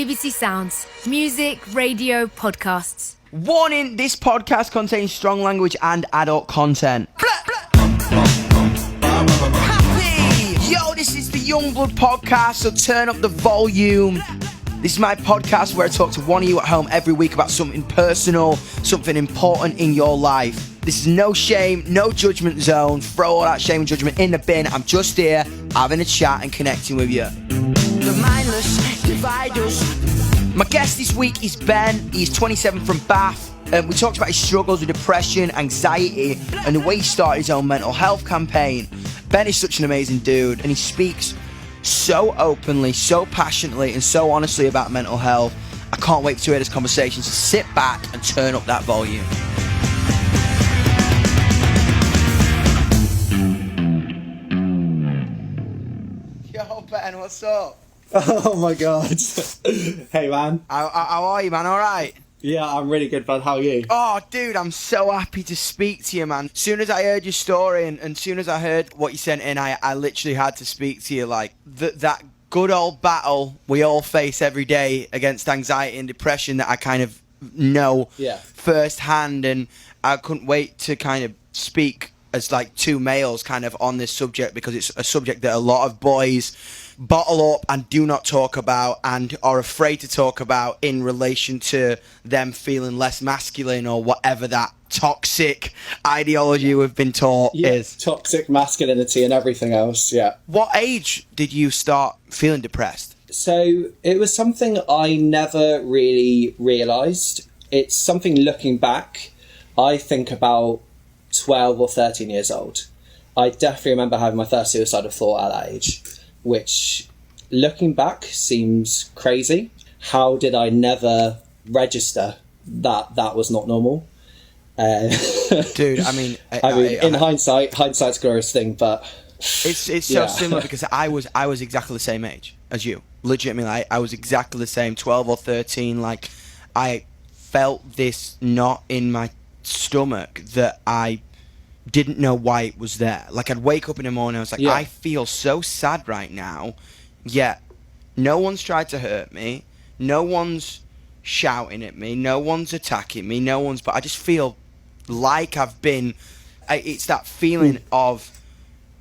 BBC Sounds. Music, radio, podcasts. Warning, this podcast contains strong language and adult content. Happy! Yo, this is the Youngblood podcast, so turn up the volume. This is my podcast where I talk to one of you at home every week about something personal, something important in your life. This is no shame, no judgment zone. Throw all that shame and judgment in the bin. I'm just here, having a chat and connecting with you. The mindless dividers. My guest this week is Ben. He's 27 from Bath. We talked about his struggles with depression, anxiety, and the way he started his own mental health campaign. Ben is such an amazing dude, and he speaks so openly, so passionately, and so honestly about mental health. I can't wait to hear this conversation, so sit back and turn up that volume. Yo, Ben, what's up? Oh my god. Hey man. How are you, man? All right? Yeah, I'm really good, bud. How are you? Oh, dude, I'm so happy to speak to you, man. As soon as I heard your story and soon as I heard what you sent in, I literally had to speak to you. Like, that good old battle we all face every day against anxiety and depression that I kind of know firsthand. And I couldn't wait to kind of speak as, like, two males kind of on this subject, because it's a subject that a lot of boys bottle up and do not talk about and are afraid to talk about in relation to them feeling less masculine or whatever that toxic ideology we've been taught is. Toxic masculinity and everything else, yeah. What age did you start feeling depressed? So it was something I never really realised. It's something looking back, I think about 12 or 13 years old. I definitely remember having my first suicidal thought at that age, which, looking back, seems crazy. How did I never register that was not normal? Dude, I mean... in hindsight's a glorious thing, but... It's so similar, because I was exactly the same age as you. Legitimately, I was exactly the same, 12 or 13. Like, I felt this knot in my stomach that I didn't know why it was there. Like, I'd wake up in the morning, I was like, I feel so sad right now, yet no one's tried to hurt me, no one's shouting at me, no one's attacking me, but I just feel like I've been... It's that feeling of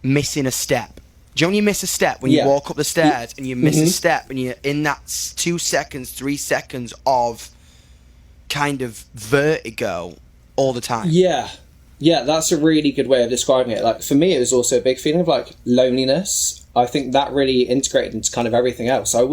missing a step. Do you know when you miss a step? When you walk up the stairs and you miss a step, and you're in that 2 seconds, 3 seconds of kind of vertigo all the time. Yeah, that's a really good way of describing it. Like, for me, it was also a big feeling of, like, loneliness. I think that really integrated into kind of everything else. I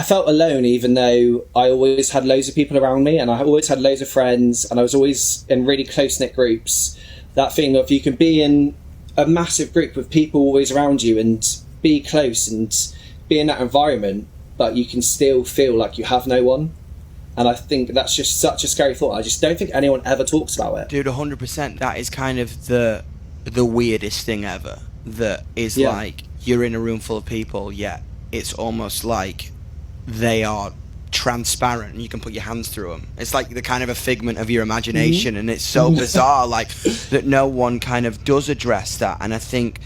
felt alone, even though I always had loads of people around me, and I always had loads of friends, and I was always in really close-knit groups. That feeling of you can be in a massive group with people always around you and be close and be in that environment, but you can still feel like you have no one. And I think that's just such a scary thought. I just don't think anyone ever talks about it. Dude, 100%. That is kind of the weirdest thing ever. That is like, you're in a room full of people, yet it's almost like they are transparent and you can put your hands through them. It's like the kind of a figment of your imagination, and it's so bizarre, like, that no one kind of does address that. And I think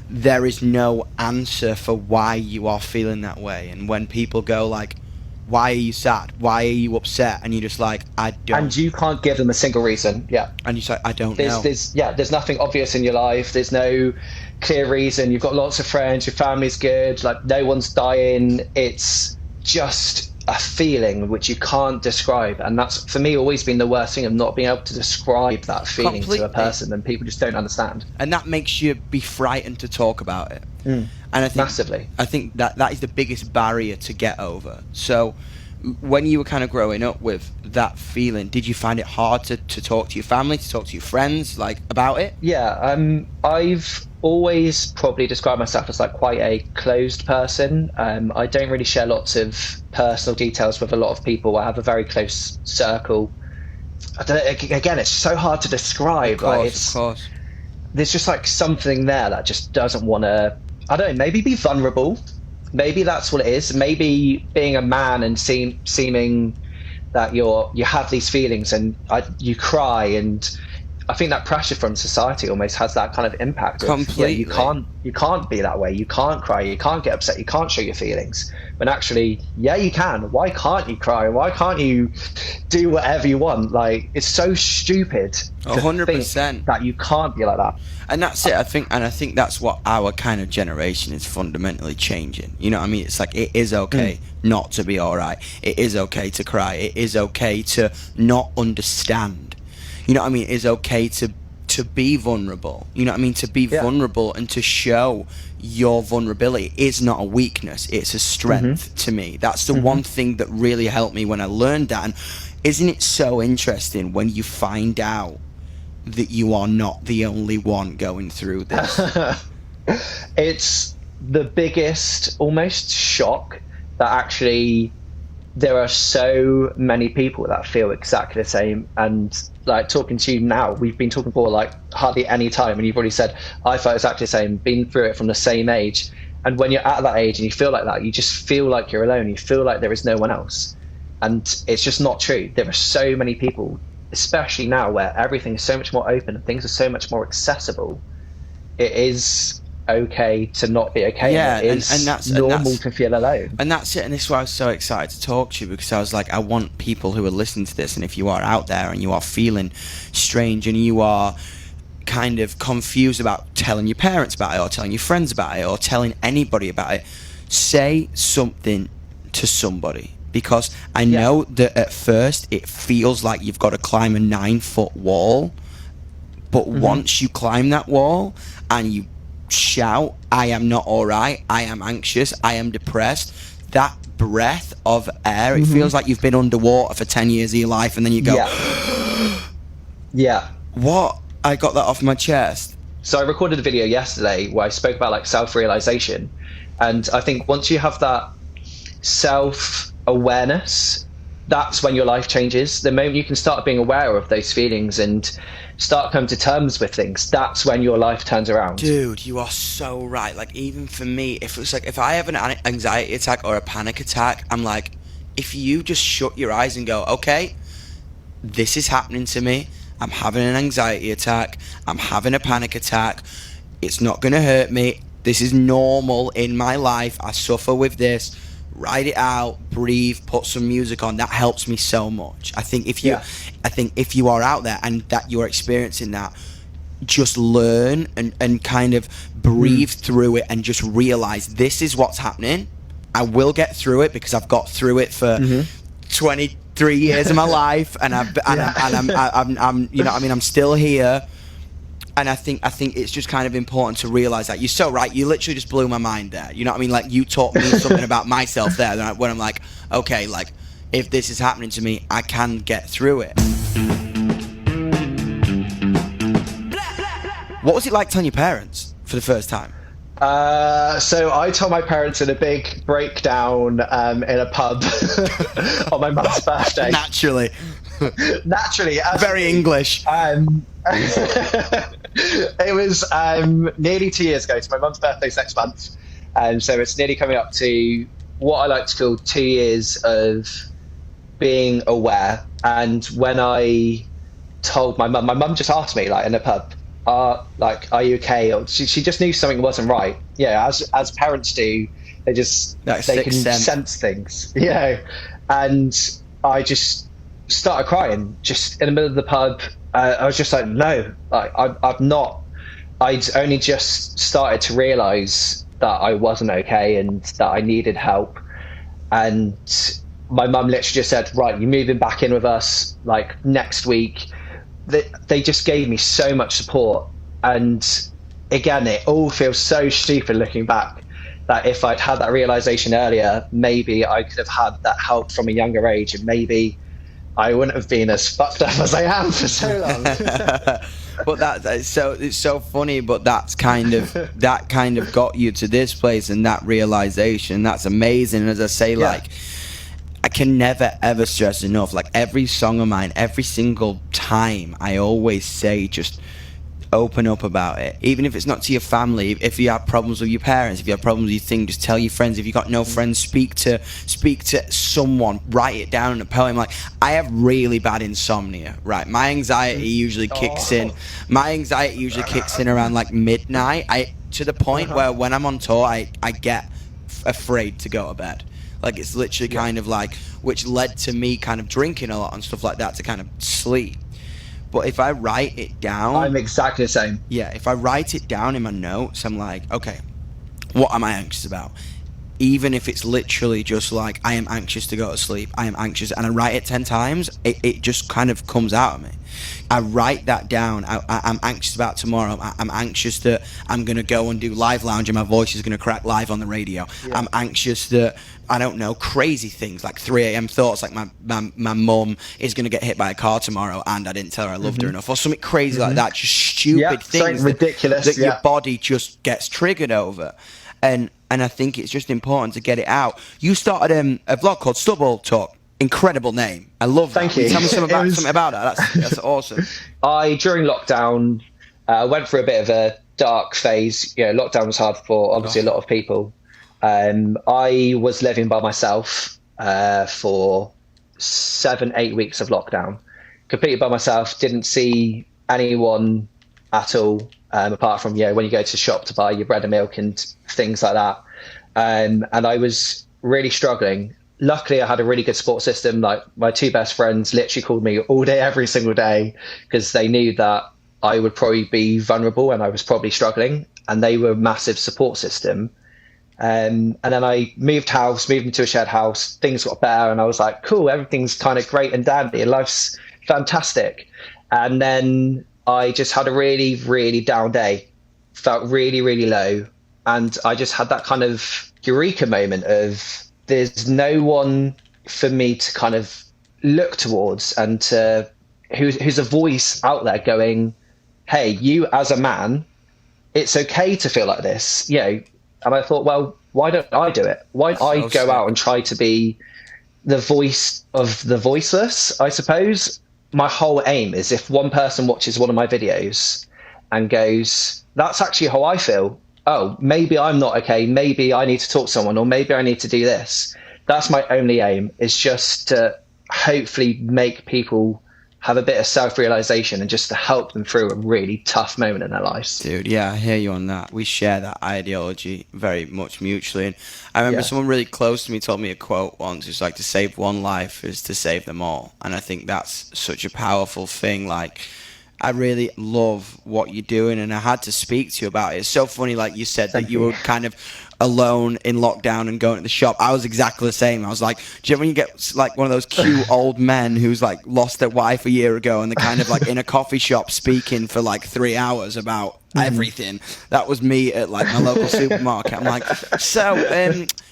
there is no answer for why you are feeling that way. And when people go like, why are you sad? Why are you upset? And you're just like, I don't. And you can't give them a single reason. Yeah. And you say, I don't know. There's nothing obvious in your life. There's no clear reason. You've got lots of friends. Your family's good. Like, no one's dying. It's just a feeling which you can't describe. And that's, for me, always been the worst thing, of not being able to describe that feeling completely to a person, and people just don't understand. And that makes you be frightened to talk about it. And I think, massively. I think that is the biggest barrier to get over. So when you were kind of growing up with that feeling, did you find it hard to talk to your family, to talk to your friends, like, about it? Yeah, I've always probably described myself as, like, quite a closed person. I don't really share lots of personal details with a lot of people. I have a very close circle. I don't know, again, it's so hard to describe. Of course. There's just, like, something there that just doesn't want to, I don't know, maybe be vulnerable. Maybe that's what it is. Maybe being a man and seeming that you have these feelings, and you cry, and I think that pressure from society almost has that kind of impact. Completely. You can't be that way. You can't cry. You can't get upset. You can't show your feelings. When actually, yeah, you can. Why can't you cry? Why can't you do whatever you want? Like, it's so stupid. 100%. That you can't be like that. And that's it. I think that's what our kind of generation is fundamentally changing. You know what I mean? It's like, it is okay not to be all right. It is okay to cry. It is okay to not understand. You know what I mean? It's okay to be vulnerable. You know what I mean? To be vulnerable and to show your vulnerability is not a weakness. It's a strength to me. That's the one thing that really helped me when I learned that. And isn't it so interesting when you find out that you are not the only one going through this? It's the biggest almost shock that actually there are so many people that feel exactly the same. And like, talking to you now, we've been talking for like hardly any time, and you've already said I felt exactly the same, been through it from the same age. And when you're at that age and you feel like that, you just feel like you're alone. You feel like there is no one else, and it's just not true. There are so many people, especially now where everything is so much more open and things are so much more accessible. It is okay to not be okay. Yeah, it is and that's normal to feel alone. And that's it. And this is why I was so excited to talk to you, because I was like, I want people who are listening to this, and if you are out there and you are feeling strange and you are kind of confused about telling your parents about it or telling your friends about it or telling anybody about it, say something to somebody. Because I know that at first it feels like you've got to climb a 9-foot wall, but once you climb that wall and you shout, I am not all right, I am anxious, I am depressed, that breath of air, it feels like you've been underwater for 10 years of your life, and then you go, what? I got that off my chest. So I recorded a video yesterday where I spoke about like self-realization, and I think once you have that self-awareness, that's when your life changes. The moment you can start being aware of those feelings and start coming to terms with things, that's when your life turns around. Dude, you are so right. Like, even for me, if it's like, if I have an anxiety attack or a panic attack, I'm like, if you just shut your eyes and go, okay, this is happening to me, I'm having an anxiety attack, I'm having a panic attack, it's not going to hurt me, this is normal in my life, I suffer with this, write it out, breathe, put some music on. That helps me so much. I think if you are out there and that you're experiencing that, just learn and kind of breathe through it and just realize this is what's happening. I will get through it because I've got through it for 23 years of my life, and I'm you know what I mean, I'm still here. And I think it's just kind of important to realize that. You're so right. You literally just blew my mind there. You know what I mean? Like, you taught me something about myself there. When I'm like, okay, like, if this is happening to me, I can get through it. What was it like telling your parents for the first time? So I told my parents in a big breakdown in a pub on my mum's birthday. Naturally. Very English. It was nearly 2 years ago, so my mum's birthday's next month, and so it's nearly coming up to what I like to call 2 years of being aware. And when I told my mum just asked me, like, in a pub, are you okay? Or she just knew something wasn't right. Yeah, as parents do, they can sense things. Yeah, and I just started crying just in the middle of the pub. I was just like, no, like, I'd only just started to realize that I wasn't okay and that I needed help. And my mum literally just said, right, you're moving back in with us like next week. They just gave me so much support. And again, it all feels so stupid looking back, that if I'd had that realization earlier, maybe I could have had that help from a younger age, and maybe I wouldn't have been as fucked up as I am for so long. But it's so funny, but that kind of got you to this place, and that realization, that's amazing. And as I say, like, I can never ever stress enough, like, every song of mine, every single time, I always say, just open up about it, even if it's not to your family. If you have problems with your parents, if you have problems with your thing, just tell your friends. If you got no friends, speak to someone, write it down in a poem. Like, I have really bad insomnia, right? My anxiety usually kicks in around like midnight, to the point where when I'm on tour, I get afraid to go to bed. Like, it's literally kind of like, which led to me kind of drinking a lot and stuff like that to kind of sleep. But if I write it down... I'm exactly the same. Yeah, if I write it down in my notes, I'm like, okay, what am I anxious about? Even if it's literally just like, I am anxious to go to sleep, I am anxious, and I write it 10 times, it just kind of comes out of me. I write that down. I'm anxious about tomorrow. I'm anxious that I'm going to go and do live lounge and my voice is going to crack live on the radio. Yeah. I'm anxious that, I don't know, crazy things like 3 a.m. thoughts, like my mum is going to get hit by a car tomorrow and I didn't tell her I loved her enough, or something crazy like that. Just stupid things ridiculous that your body just gets triggered over. And I think it's just important to get it out. You started a vlog called Stubble Talk. Incredible name. I love that. Thank you. Tell me something about that. That's awesome. During lockdown, went through a bit of a dark phase. You know, lockdown was hard for obviously a lot of people. I was living by myself for 7-8 weeks of lockdown. Completely by myself. Didn't see anyone at all, apart from, when you go to the shop to buy your bread and milk and things like that. And I was really struggling. Luckily, I had a really good support system. Like, my 2 best friends literally called me all day, every single day, because they knew that I would probably be vulnerable and I was probably struggling. And they were a massive support system. And then I moved into a shared house. Things got better, and I was like, cool, everything's kind of great and dandy, and life's fantastic. And then I just had a really, really down day. Felt really, really low. And I just had that kind of eureka moment of, there's no one for me to kind of look towards and to who's a voice out there going, hey, you as a man, it's okay to feel like this, And I thought, well, why don't I do it? Why don't I go out and try to be the voice of the voiceless, I suppose? My whole aim is, if one person watches one of my videos and goes, that's actually how I feel. Oh, maybe I'm not okay. Maybe I need to talk to someone, or maybe I need to do this. That's my only aim, is just to hopefully make people have a bit of self-realization and just to help them through a really tough moment in their lives. Dude, yeah, I hear you on that. We share that ideology very much mutually. And I remember someone really close to me told me a quote once. It's like, to save one life is to save them all. And I think that's such a powerful thing. Like, I really love what you're doing, and I had to speak to you about it. It's so funny, like you said, that you were kind of alone in lockdown and going to the shop. I was exactly the same. I was like, do you know when you get like one of those cute old men who's like lost their wife a year ago and they're kind of like in a coffee shop speaking for like 3 hours about everything? That was me at like my local supermarket. I'm like, so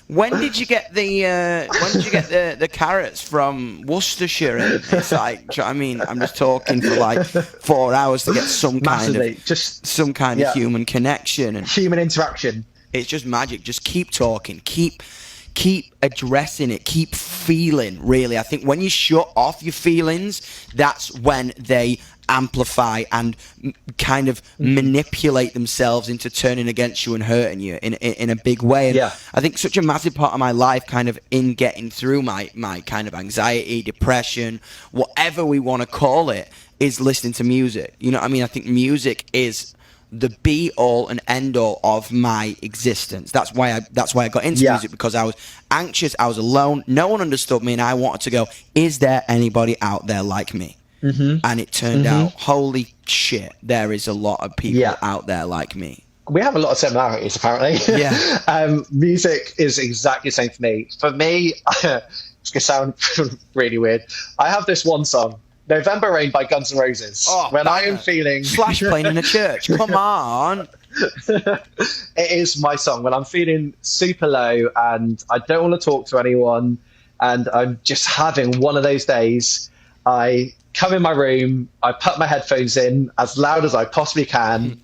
when did you get the carrots from Worcestershire? And it's like, do you know what I mean? I'm just talking for like 4 hours to get some kind of human connection and human interaction. It's just magic. Just keep talking. Keep addressing it. Keep feeling, really. I think when you shut off your feelings, that's when they amplify and kind of manipulate themselves into turning against you and hurting you in a big way. And I think such a massive part of my life, kind of in getting through my kind of anxiety, depression, whatever we want to call it, is listening to music. You know what I mean? I think music is the be all and end all of my existence. That's why I got into music, because I was anxious, I was alone, no one understood me, and I wanted to go, is there anybody out there like me? And it turned out, holy shit, there is a lot of people out there like me. We have a lot of similarities, apparently. Music is exactly the same for me. For me, it's going to sound really weird. I have this one song, November Rain by Guns N' Roses. When I am feeling... Slash playing in a church. Come on. It is my song. When I'm feeling super low and I don't want to talk to anyone and I'm just having one of those days, I come in my room, I put my headphones in as loud as I possibly can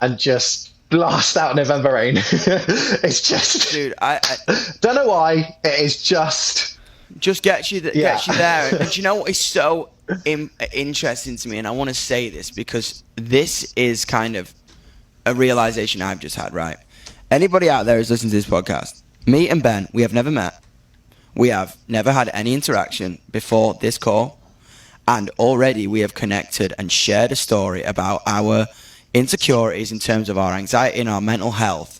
and just blast out November Rain. It's just... Dude, I don't know why. It is just... gets you there. And do you know what is so interesting to me, and I want to say this because this is kind of a realization I've just had, right? Anybody out there who's listening to this podcast, me and Ben, we have never met. We have never had any interaction before this call. And already we have connected and shared a story about our insecurities in terms of our anxiety and our mental health.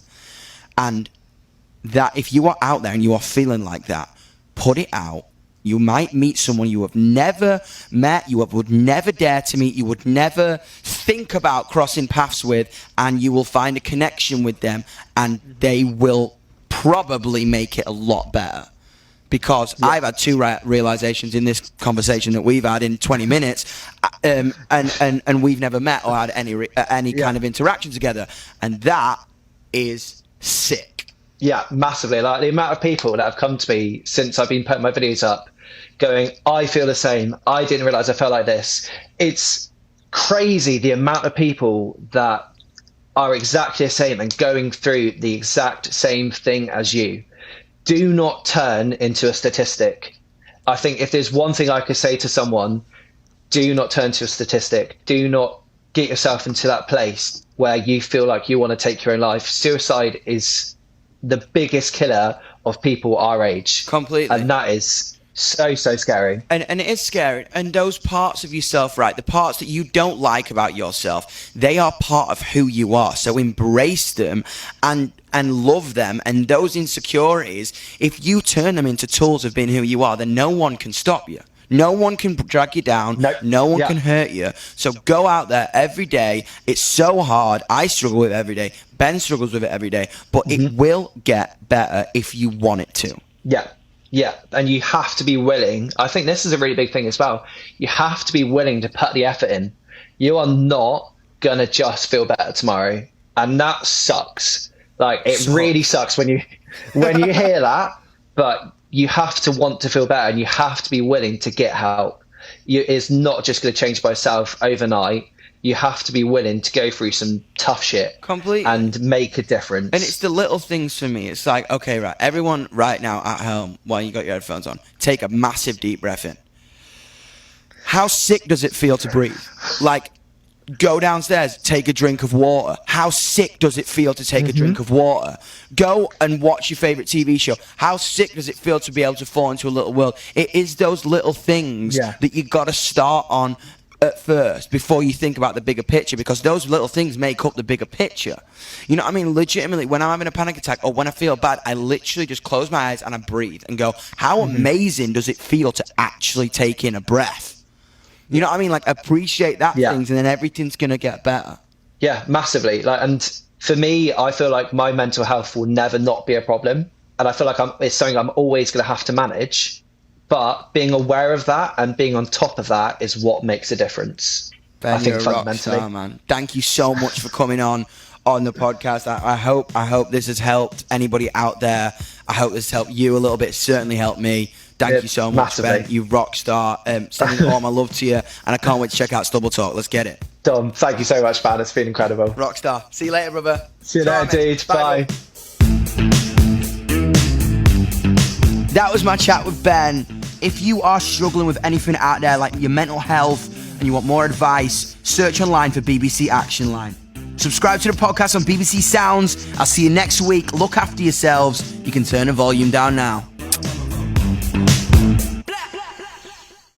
And that if you are out there and you are feeling like that, put it out. You might meet someone you have never met, would never dare to meet, you would never think about crossing paths with, and you will find a connection with them, and they will probably make it a lot better. Because I've had two realizations in this conversation that we've had in 20 minutes, and we've never met or had any kind of interaction together, and that is sick. Yeah, massively. Like the amount of people that have come to me since I've been putting my videos up going, I feel the same. I didn't realize I felt like this. It's crazy the amount of people that are exactly the same and going through the exact same thing as you. Do not turn into a statistic. I think if there's one thing I could say to someone, do not turn to a statistic. Do not get yourself into that place where you feel like you want to take your own life. Suicide is the biggest killer of people our age. Completely. And that is so scary. And it is scary. And those parts of yourself, right, the parts that you don't like about yourself, they are part of who you are. So embrace them and love them. And those insecurities, if you turn them into tools of being who you are, then no one can stop you. No one can drag you down. Nope. No one can hurt you. So go out there every day. It's so hard. I struggle with it every day. Ben struggles with it every day. But it will get better if you want it to. Yeah, and you have to be willing. I think this is a really big thing as well. You have to be willing to put the effort in. You are not going to just feel better tomorrow. And that sucks. Like, it really sucks when you hear that. But you have to want to feel better, and you have to be willing to get help. It's not just going to change by itself overnight. You have to be willing to go through some tough shit. Completely. And make a difference. And it's the little things for me. It's like, okay, right, everyone right now at home, while you got your headphones on, take a massive deep breath in. How sick does it feel to breathe? Like, go downstairs, take a drink of water. How sick does it feel to take a drink of water? Go and watch your favorite TV show. How sick does it feel to be able to fall into a little world? It is those little things that you got to start on at first before you think about the bigger picture, because those little things make up the bigger picture. You know what I mean? Legitimately, when I'm having a panic attack or when I feel bad, I literally just close my eyes and I breathe and go, how amazing does it feel to actually take in a breath? You know what I mean? Like, appreciate that things, and then everything's gonna get better. Yeah, massively. Like, and for me, I feel like my mental health will never not be a problem, and I feel like it's something I'm always gonna have to manage. But being aware of that and being on top of that is what makes a difference. Ben, I think you're a rock star, man. Thank you so much for coming on the podcast. I hope this has helped anybody out there. I hope this has helped you a little bit. It certainly helped me. Thank you so much, massively. Ben. You rock star. Sending all my love to you, and I can't wait to check out Stubble Talk. Let's get it. Dom, thank you so much, man. It's been incredible. Rock star. See you later, brother. See you later, dude. Bye. That was my chat with Ben. If you are struggling with anything out there, like your mental health, and you want more advice, search online for BBC Action Line. Subscribe to the podcast on BBC Sounds. I'll see you next week. Look after yourselves. You can turn the volume down now.